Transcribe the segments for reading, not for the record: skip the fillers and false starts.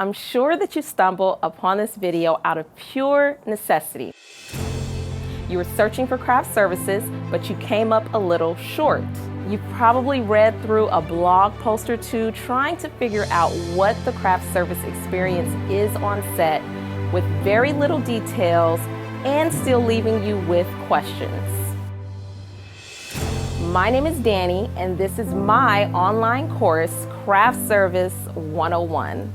I'm sure that you stumbled upon this video out of pure necessity. You were searching for craft services, but you came up a little short. You've probably read through a blog post or two trying to figure out what the craft service experience is on set with very little details and still leaving you with questions. My name is Danny, and this is my online course, Craft Service 101.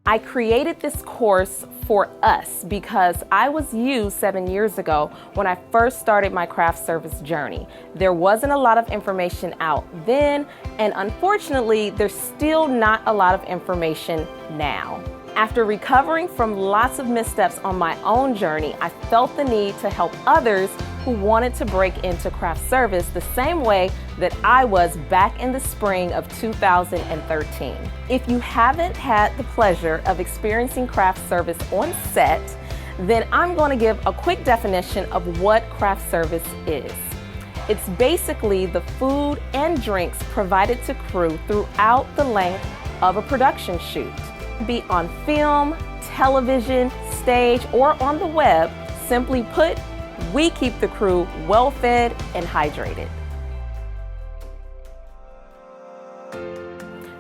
I created this course for us because I was you 7 years ago when I first started my craft service journey. There wasn't a lot of information out then, and unfortunately, there's still not a lot of information now. After recovering from lots of missteps on my own journey, I felt the need to help others who wanted to break into craft service the same way that I was back in the spring of 2013. If you haven't had the pleasure of experiencing craft service on set, then I'm going to give a quick definition of what craft service is. It's basically the food and drinks provided to crew throughout the length of a production shoot. Be on film, television, stage, or on the web. Simply put, we keep the crew well fed and hydrated.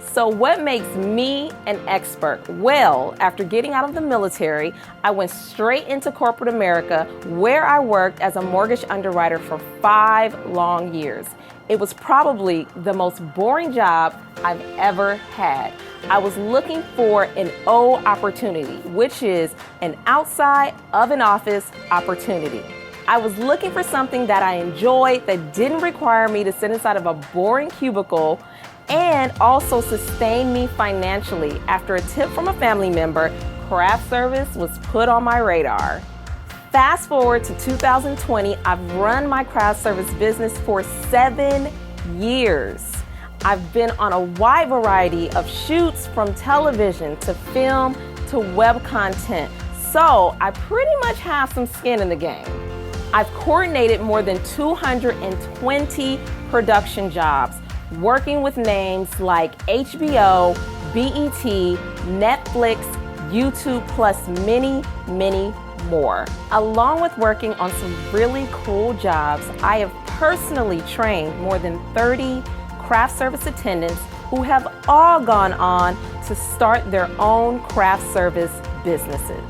So what makes me an expert? Well, after getting out of the military, I went straight into corporate America, where I worked as a mortgage underwriter for 5 long years. It was probably the most boring job I've ever had. I was looking for an O opportunity, which is an outside of an office opportunity. I was looking for something that I enjoyed that didn't require me to sit inside of a boring cubicle and also sustain me financially. After a tip from a family member, craft service was put on my radar. Fast forward to 2020, I've run my craft service business for 7 years. I've been on a wide variety of shoots, from television to film to web content, so I pretty much have some skin in the game. I've coordinated more than 220 production jobs, working with names like HBO, BET, Netflix, YouTube, plus many, many more. Along with working on some really cool jobs, I have personally trained more than 30 craft service attendants who have all gone on to start their own craft service businesses.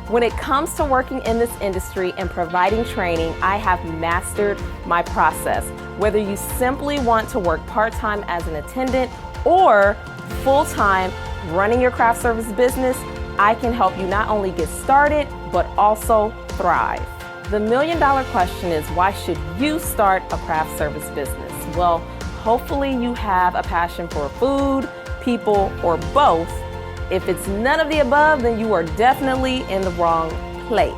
When it comes to working in this industry and providing training, I have mastered my process. Whether you simply want to work part-time as an attendant or full-time running your craft service business, I can help you not only get started, but also thrive. The million-dollar question is, why should you start a craft service business? Well, hopefully you have a passion for food, people, or both. If it's none of the above, then you are definitely in the wrong place.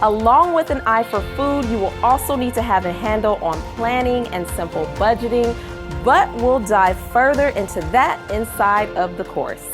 Along with an eye for food, you will also need to have a handle on planning and simple budgeting, but we'll dive further into that inside of the course.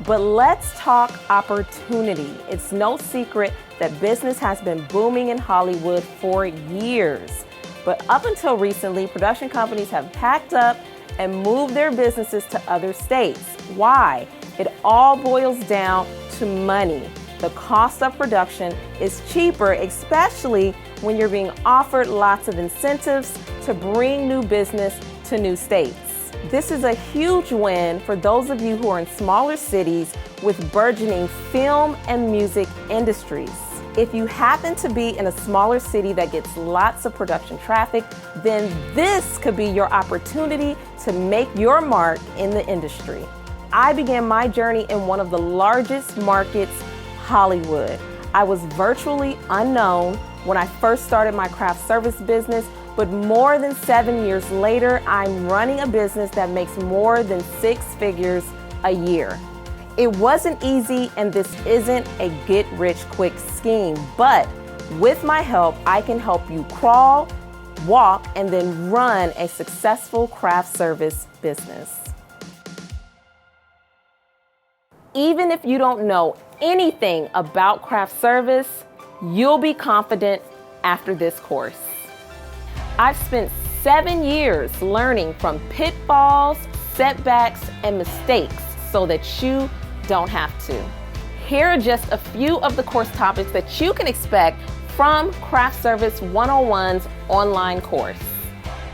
But let's talk opportunity. It's no secret that business has been booming in Hollywood for years. But up until recently, production companies have packed up and moved their businesses to other states. Why? It all boils down to money. The cost of production is cheaper, especially when you're being offered lots of incentives to bring new business to new states. This is a huge win for those of you who are in smaller cities with burgeoning film and music industries. If you happen to be in a smaller city that gets lots of production traffic, then this could be your opportunity to make your mark in the industry. I began my journey in one of the largest markets, Hollywood. I was virtually unknown when I first started my craft service business, but more than 7 years later, I'm running a business that makes more than 6 figures a year. It wasn't easy, and this isn't a get-rich-quick scheme, but with my help, I can help you crawl, walk, and then run a successful craft service business. Even if you don't know anything about craft service, you'll be confident after this course. I've spent 7 years learning from pitfalls, setbacks, and mistakes so that you don't have to. Here are just a few of the course topics that you can expect from Craft Service 101's online course.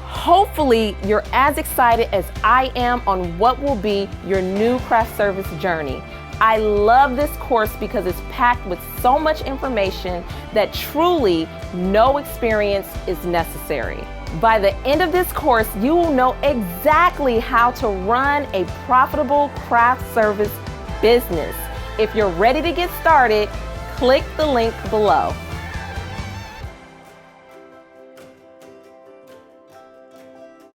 Hopefully, you're as excited as I am on what will be your new craft service journey. I love this course because it's packed with so much information that truly no experience is necessary. By the end of this course, you will know exactly how to run a profitable craft service business. If you're ready to get started, click the link below.